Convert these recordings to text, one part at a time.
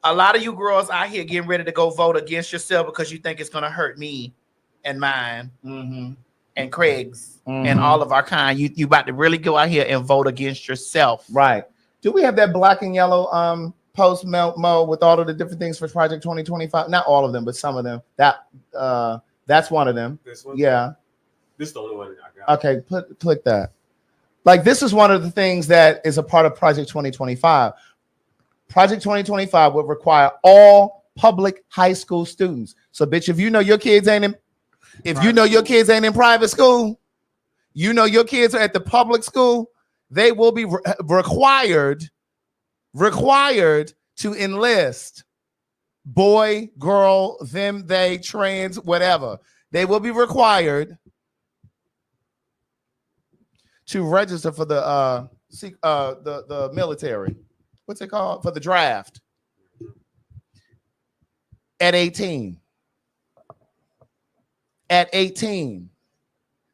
A lot of you girls out here getting ready to go vote against yourself because you think it's going to hurt me and mine and Craig's and all of our kind. You about to really go out here and vote against yourself. Right. Do we have that black and yellow post Mo with all of the different things for Project 2025? Not all of them, but some of them. That's one of them. This one? Yeah. This is the only one I got. Okay, click that. Like, this is one of the things that is a part of Project 2025. Project 2025 would require all public high school students. So, bitch, if you know your kids ain't in private school, you know your kids are at the public school, they will be required to enlist boy, girl, them, they, trans, whatever. They will be required to register for the military. What's it called? For the draft at 18. At 18.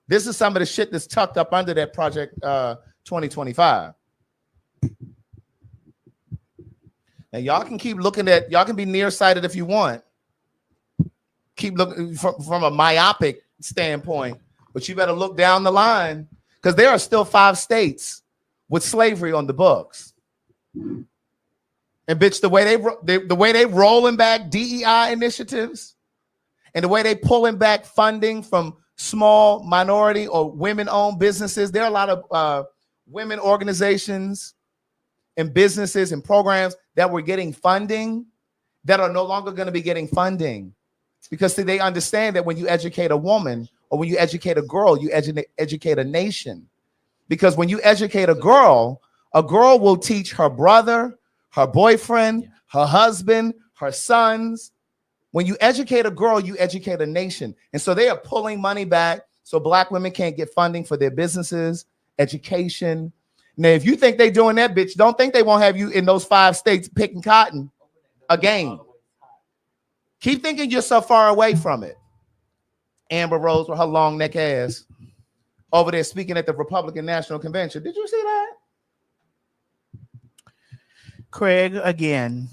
This is some of the shit that's tucked up under that Project 2025. And y'all can keep looking at, y'all can be nearsighted if you want. Keep looking from a myopic standpoint, but you better look down the line because there are still 5 states with slavery on the books. And bitch, the way they rolling back DEI initiatives and the way they pulling back funding from small minority or women-owned businesses, there are a lot of women organizations and businesses and programs that were getting funding that are no longer going to be getting funding because see, they understand that when you educate a woman or when you educate a girl, you educate a nation. Because when you educate a girl will teach her brother, her boyfriend, her husband, her sons. When you educate a girl, you educate a nation. And so they are pulling money back so black women can't get funding for their businesses, education. Now, if you think they're doing that, bitch, don't think they won't have you in those 5 states picking cotton again. Keep thinking you're so far away from it. Amber Rose with her long neck ass over there speaking at the Republican National Convention. Did you see that? Craig, again.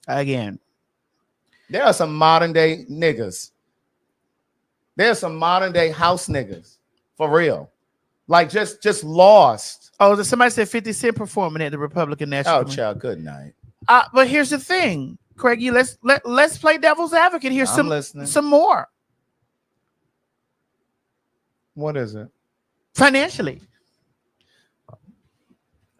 There are some modern day niggas. There's some modern day house niggas. For real. Like just lost. Oh, somebody said 50 Cent performing at the Republican National. Oh, child, good night. But here's the thing, Craigie. Let's play devil's advocate here. Some more. What is it? Financially.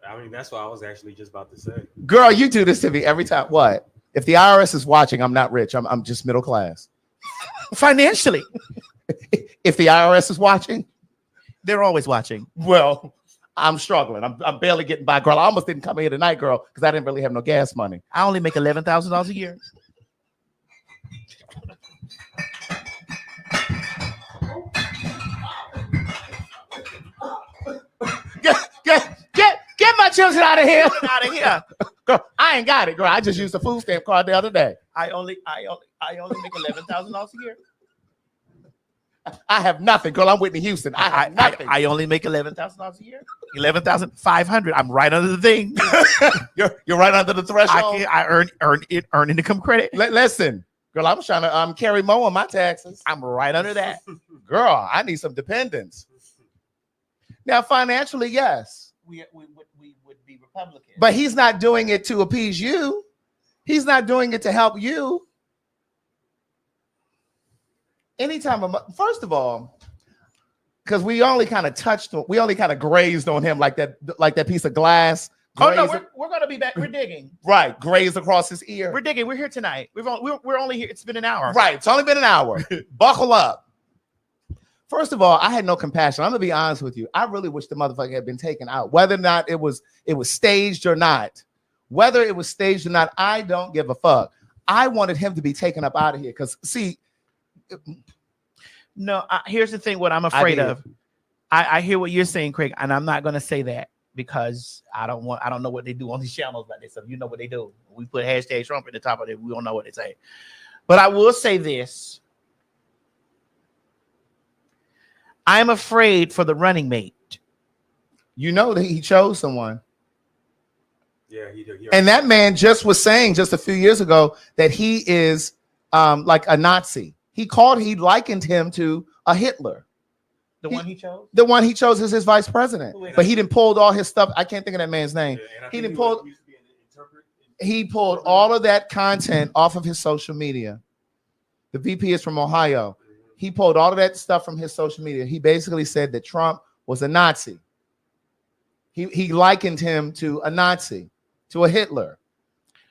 I mean, that's what I was actually just about to say. Girl, you do this to me every time. What? If the IRS is watching, I'm not rich. I'm just middle class. Financially. If the IRS is watching, they're always watching. Well, I'm struggling. I'm barely getting by, girl. I almost didn't come here tonight, girl, because I didn't really have no gas money. I only make $11,000 a year. Get my children out of here. Out of here. Girl, I ain't got it, girl. I just used a food stamp card the other day. I only make $11,000 a year. I have nothing, girl. I'm Whitney Houston. I have nothing. I only make $11,000 a year. 11,500. I'm right under the thing. You're right under the threshold. I earn income credit. Listen, girl. I'm trying to carry Mo on my taxes. I'm right under that. Girl, I need some dependents. Now, financially, yes, we would be Republican, but he's not doing it to appease you. He's not doing it to help you. Anytime, first of all, because we only kind of grazed on him like that piece of glass. Oh no, we're gonna be back. We're digging. Right, grazed across his ear. We're digging. We're here tonight. We're only here. It's been an hour. Right, it's only been an hour. Buckle up. First of all, I had no compassion. I'm gonna be honest with you. I really wish the motherfucker had been taken out, whether or not it was staged or not. Whether it was staged or not, I don't give a fuck. I wanted him to be taken up out of here because see. No, here's the thing. What I'm afraid of. I hear what you're saying, Craig, and I'm not going to say that because I don't know what they do on these channels like this. So you know what they do. We put hashtag Trump at the top of it. We don't know what they say. But I will say this. I'm afraid for the running mate. You know that he chose someone. Yeah, he did. And that man just was saying just a few years ago that he is like a Nazi. He likened him to a Hitler. The one he chose? The one he chose as his vice president. But he didn't pull all his stuff. I can't think of that man's name. Yeah, he didn't pull. He pulled all of that content off of his social media. The VP is from Ohio. He pulled all of that stuff from his social media. He basically said that Trump was a Nazi. He likened him to a Nazi, to a Hitler.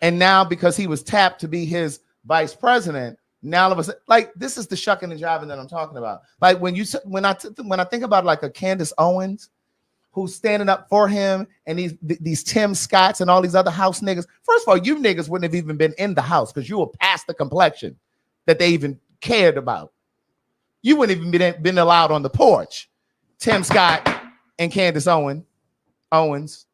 And now because he was tapped to be his vice president, now all of a sudden, like, this is the shucking and jiving that I'm talking about. Like when I think about like a Candace Owens who's standing up for him, and these Tim Scotts and all these other house niggas. First of all, you niggas wouldn't have even been in the house because you were past the complexion that they even cared about. You wouldn't even been allowed on the porch. Tim Scott and Candace Owens.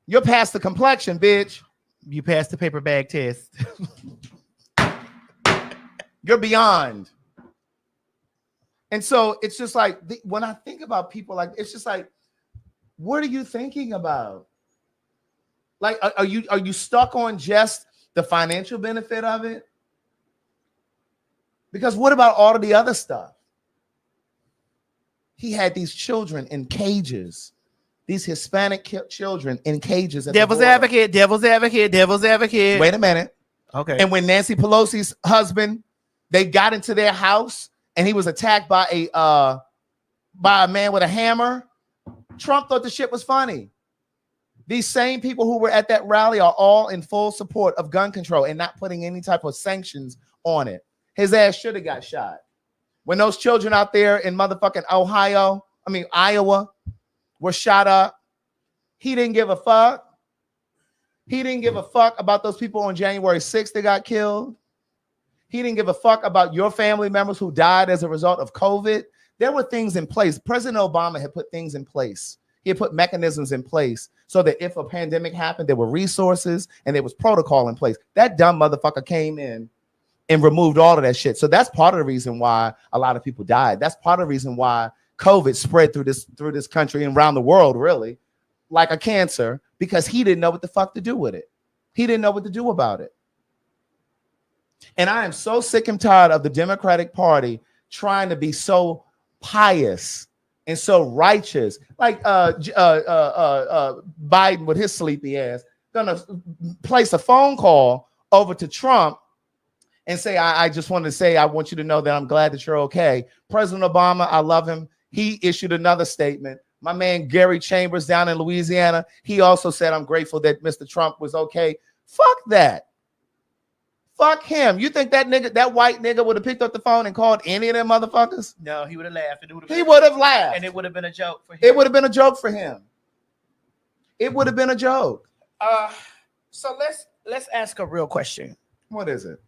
You're past the complexion, bitch. You passed the paper bag test. You're beyond. And so it's just like, when I think about people like, it's just like, what are you thinking about? Like, are you stuck on just the financial benefit of it? Because what about all of the other stuff? He had these children in cages, these Hispanic children in cages. Devil's advocate. Wait a minute. Okay. And when Nancy Pelosi's husband, they got into their house and he was attacked by a man with a hammer, Trump thought the shit was funny. These same people who were at that rally are all in full support of gun control and not putting any type of sanctions on it. His ass should have got shot. When those children out there in motherfucking Iowa were shot up, he didn't give a fuck. He didn't give a fuck about those people on January 6th that got killed. He didn't give a fuck about your family members who died as a result of COVID. There were things in place. President Obama had put things in place. He had put mechanisms in place so that if a pandemic happened, there were resources and there was protocol in place. That dumb motherfucker came in and removed all of that shit. So that's part of the reason why a lot of people died. That's part of the reason why COVID spread through this country and around the world, really, like a cancer, because he didn't know what the fuck to do with it. He didn't know what to do about it. And I am so sick and tired of the Democratic Party trying to be so pious and so righteous, like Biden with his sleepy ass, gonna place a phone call over to Trump and say, I just wanted to say, I want you to know that I'm glad that you're okay. President Obama, I love him. He issued another statement. My man Gary Chambers down in Louisiana, he also said, I'm grateful that Mr. Trump was okay. Fuck that. Fuck him. You think that nigga, that white nigga would have picked up the phone and called any of them motherfuckers? No, he would have laughed. He would have laughed. And it would have been a joke for him. It would have been a joke for him. It would have been a joke. So let's ask a real question. What is it?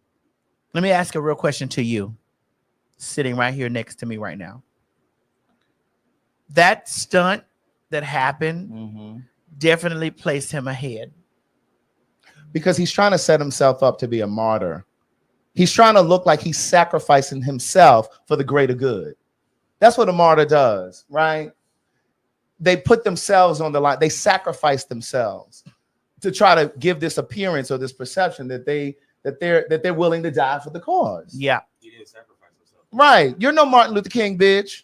Let me ask a real question to you, sitting right here next to me right now. That stunt that happened definitely placed him ahead. Because he's trying to set himself up to be a martyr. He's trying to look like he's sacrificing himself for the greater good. That's what a martyr does, right? They put themselves on the line. They sacrifice themselves to try to give this appearance or this perception that they're willing to die for the cause. Yeah. He didn't sacrifice himself. Right. You're no Martin Luther King, bitch.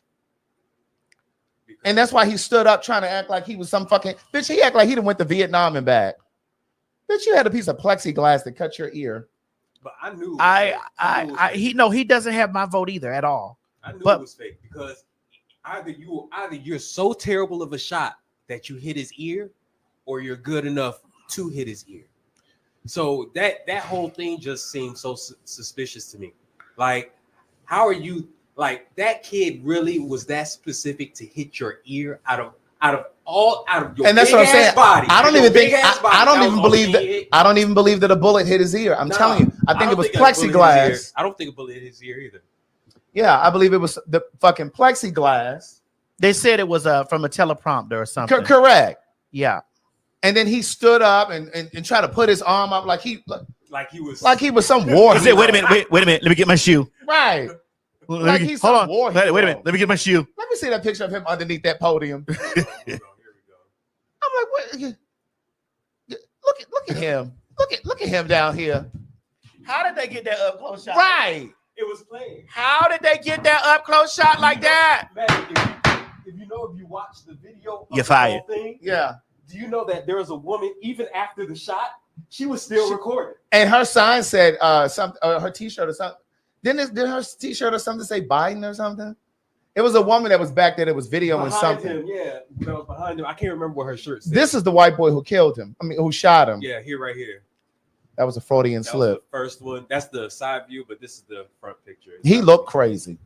And that's why he stood up trying to act like he was some fucking bitch. He act like he done went to Vietnam and back. Bitch, you had a piece of plexiglass that cut your ear. But I knew. He doesn't have my vote either at all. I knew it was fake because either you're so terrible of a shot that you hit his ear, or you're good enough to hit his ear. So that whole thing just seemed so suspicious to me. Like, how are you? Like, that kid really was that specific to hit your ear out of your and that's what I'm saying. Body. I don't even think I don't even believe that a bullet hit his ear. I'm telling you. I think it was plexiglass. I don't think a bullet hit his ear either. Yeah, I believe it was the fucking plexiglass. They said it was from a teleprompter or something. Correct. Yeah. And then he stood up and tried to put his arm up like he was some war. He said, wait a minute, let me get my shoe. Right. Like he's hold on. Wait a minute. Let me get my shoe. Let me see that picture of him underneath that podium. I'm like, Look at him. Look at him down here. How did they get that up close shot? Right. It was playing. How did they get that up close shot like that? Man, if you watch the video, You're fired. Thing, Yeah. do you know that there was a woman even after the shot, she was still recording, and her sign said something, her T-shirt or something. Did her T-shirt or something say Biden or something? It was a woman that was back there that was videoing behind something. him, yeah, that was behind him. I can't remember what her shirt said. This is the white boy who killed him. I mean, who shot him. Yeah, here, right here. That was a Freudian That slip. was the first one. That's the side view, but this is the front picture. He looked crazy.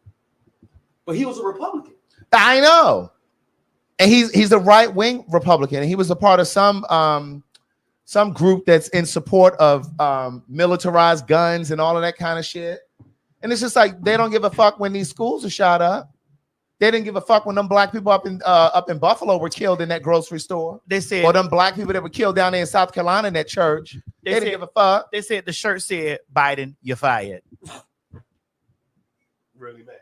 But he was a Republican. I know. And he's a right-wing Republican. And he was a part of some group that's in support of militarized guns and all of that kind of shit. And it's just like they don't give a fuck when these schools are shot up. They didn't give a fuck when them black people up in Buffalo were killed in that grocery store. They said, or them black people that were killed down there in South Carolina in that church. They didn't give a fuck. They said the shirt said, Biden, you're fired. Really bad.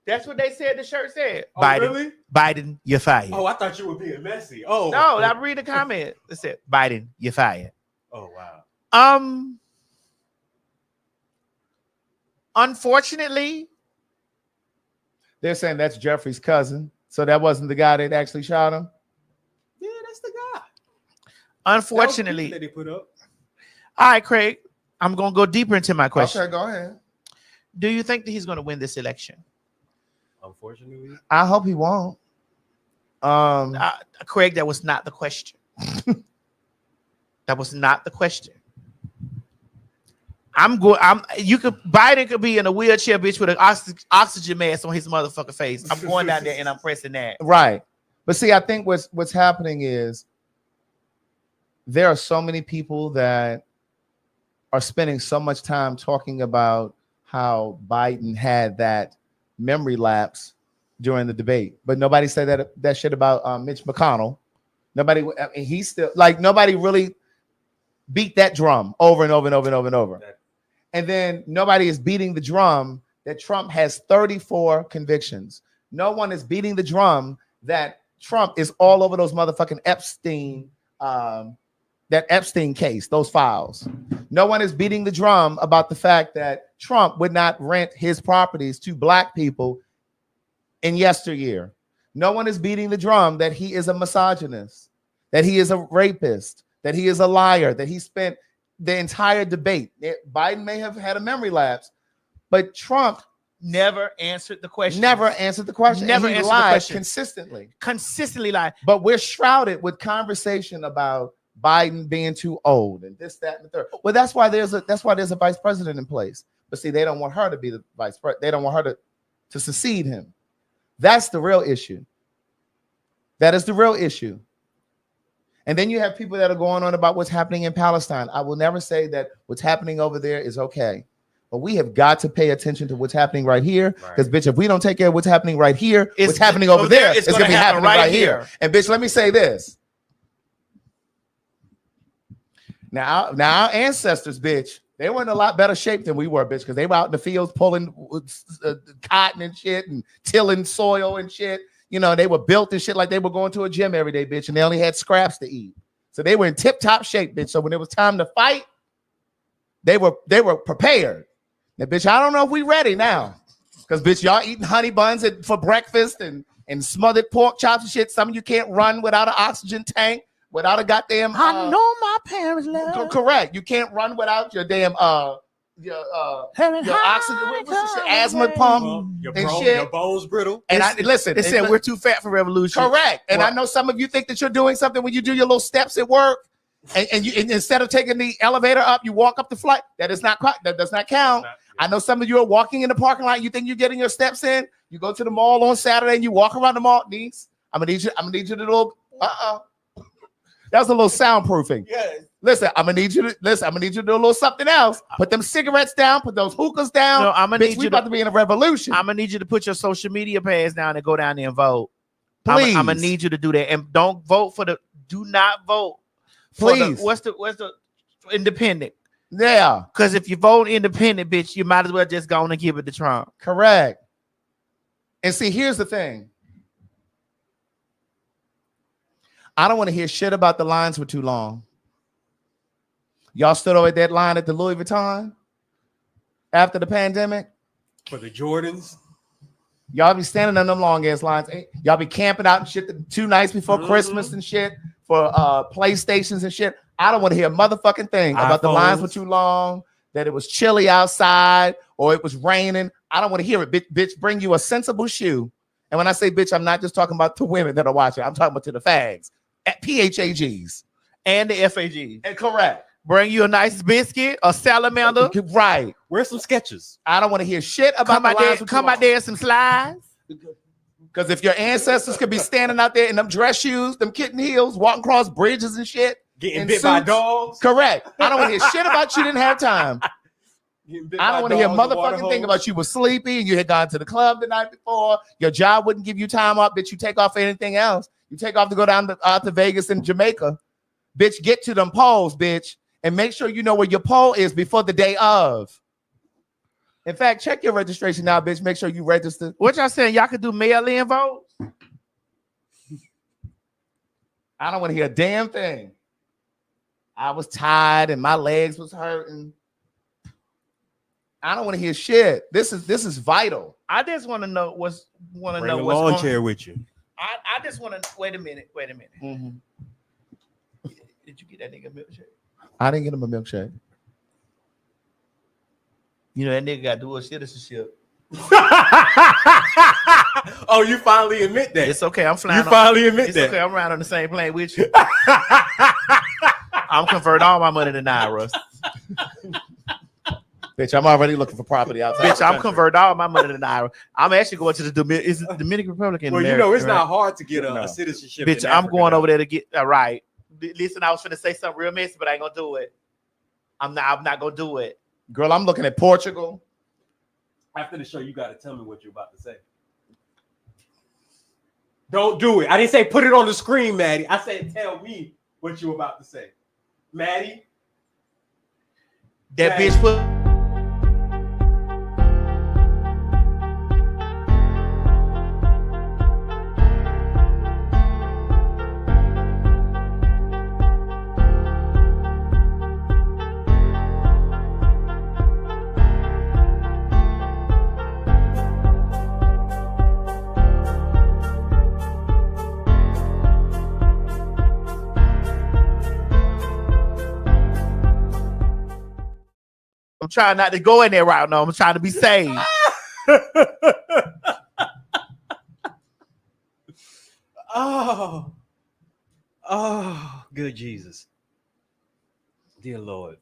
That's what they said the shirt said. Oh, Biden, really? Biden, you're fired. Oh, I thought you were being messy. Oh. No, I read the comment. It said, Biden, you're fired. Oh, wow. Unfortunately, they're saying that's Jeffrey's cousin. So that wasn't the guy that actually shot him? Yeah, that's the guy. Unfortunately. That they put up. All right, Craig, I'm going to go deeper into my question. Okay, go ahead. Do you think that he's going to win this election? Unfortunately. I hope he won't. Craig, that was not the question. That was not the question. Biden could be in a wheelchair, bitch, with an oxygen mask on his motherfucking face. I'm going down there and I'm pressing that. Right. But see, I think what's happening is there are so many people that are spending so much time talking about how Biden had that memory lapse during the debate, but nobody said that shit about Mitch McConnell. Nobody, he's still like nobody really beat that drum over and over and over and over and over. And then nobody is beating the drum that Trump has 34 convictions. No one is beating the drum that Trump is all over those motherfucking Epstein, that Epstein case, those files. No one is beating the drum about the fact that Trump would not rent his properties to black people in yesteryear. No one is beating the drum that he is a misogynist, that he is a rapist, that he is a liar, that he spent the entire debate. Biden may have had a memory lapse, but Trump never answered the question. Never answered the question. Never and he answered lied the question. consistently. Consistently lied. But we're shrouded with conversation about Biden being too old and this, that, and the third. Well, that's why there's a vice president in place. But see, they don't want her to be the vice president. They don't want her to succeed him. That's the real issue. That is the real issue. And then you have people that are going on about what's happening in Palestine. I will never say that what's happening over there is okay. But we have got to pay attention to what's happening right here. Because, bitch, if we don't take care of what's happening right here, what's happening over there is going to be happening right here. And, bitch, let me say this. Now, our ancestors, bitch, they were in a lot better shape than we were, bitch, because they were out in the fields pulling cotton and shit and tilling soil and shit. You know, they were built and shit like they were going to a gym every day, bitch, and they only had scraps to eat. So they were in tip-top shape, bitch. So when it was time to fight, they were prepared. Now, bitch, I don't know if we ready now. Because, bitch, y'all eating honey buns for breakfast and smothered pork chops and shit. Some of you can't run without an oxygen tank, without a goddamn... I know my parents love. Correct. You can't run without your damn... your oxygen, what's this shit? Asthma pump and shit. Your bones brittle. And listen, they said we're too fat for revolution. Correct. And I know some of you think that you're doing something when you do your little steps at work, and instead of taking the elevator up, you walk up the flight. That does not count. I know some of you are walking in the parking lot. You think you're getting your steps in. You go to the mall on Saturday and you walk around the mall. Niece, I'm gonna need you to do a little. That was a little soundproofing. Yes. Listen, I'm gonna need you to do a little something else. Put them cigarettes down. Put those hookahs down. No, I'm gonna need you about to be in a revolution. I'm gonna need you to put your social media pads down and go down there and vote. Please. I'm gonna need you to do that, and don't vote for the. Do not vote. Please. What's the independent? Yeah. Because if you vote independent, bitch, you might as well just go on and give it to Trump. Correct. And see, here's the thing. I don't want to hear shit about the lines for too long. Y'all stood over at that line at the Louis Vuitton after the pandemic for the Jordans. Y'all be standing on them long ass lines. Y'all be camping out and shit 2 nights before Christmas and shit for PlayStations and shit. I don't want to hear a motherfucking thing about the lines were too long, that it was chilly outside, or it was raining. I don't want to hear it. Bitch, bring you a sensible shoe. And when I say bitch, I'm not just talking about the women that are watching. I'm talking about to the fags at PHAGs and the FAGs. And correct. Bring you a nice biscuit, a salamander. Right. Wear some Skechers. I don't want to hear shit about come out there in some slides. Because if your ancestors could be standing out there in them dress shoes, them kitten heels, walking across bridges and shit, getting bit by dogs. Correct. I don't want to hear shit about you didn't have time. I don't want to hear motherfucking thing about you were sleepy and you had gone to the club the night before. Your job wouldn't give you time off, bitch. You take off for anything else. You take off to go down out to Vegas and Jamaica. Bitch, get to them polls, bitch. And make sure you know where your poll is before the day of. In fact, check your registration now, bitch. Make sure you register. What y'all saying? Y'all could do mail-in votes? I don't want to hear a damn thing. I was tired and my legs was hurting. I don't want to hear shit. This is vital. I just want to know what's Bring a lawn chair with you. I just want to wait a minute. Mm-hmm. Did you get that nigga a milkshake? I didn't get him a milkshake. You know that nigga got dual citizenship. Oh, you finally admit that. It's okay. I'm flying. You finally admit that. It's okay. I'm riding on the same plane with you. I'm converting all my money to Naira. Bitch, I'm already looking for property outside. Bitch, I'm converting all my money to Naira. I'm actually going to the Dominican Republic in Well, America, you know, it's right? not hard to get a citizenship. Bitch, I'm going over there to get right. Listen, I was finna say something real messy, but I ain't gonna do it. I'm not gonna do it. Girl, I'm looking at Portugal. After the show, you gotta tell me what you're about to say. Don't do it. I didn't say put it on the screen, Maddie. I said tell me what you're about to say. Maddie. That bitch put. I'm trying not to go in there right now. I'm trying to be saved. Oh, good Jesus. Dear Lord.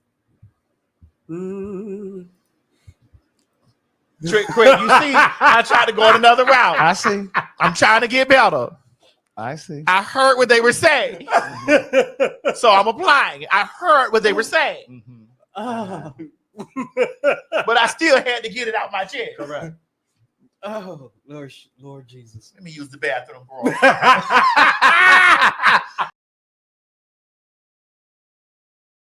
Trick, Craig, you see, I tried to go in another route. I see. I'm trying to get better. I see. I heard what they were saying. So I'm applying. I heard what they were saying. Mm-hmm. But I still had to get it out my chest. Correct. Oh, Lord Jesus. Let me use the bathroom, bro.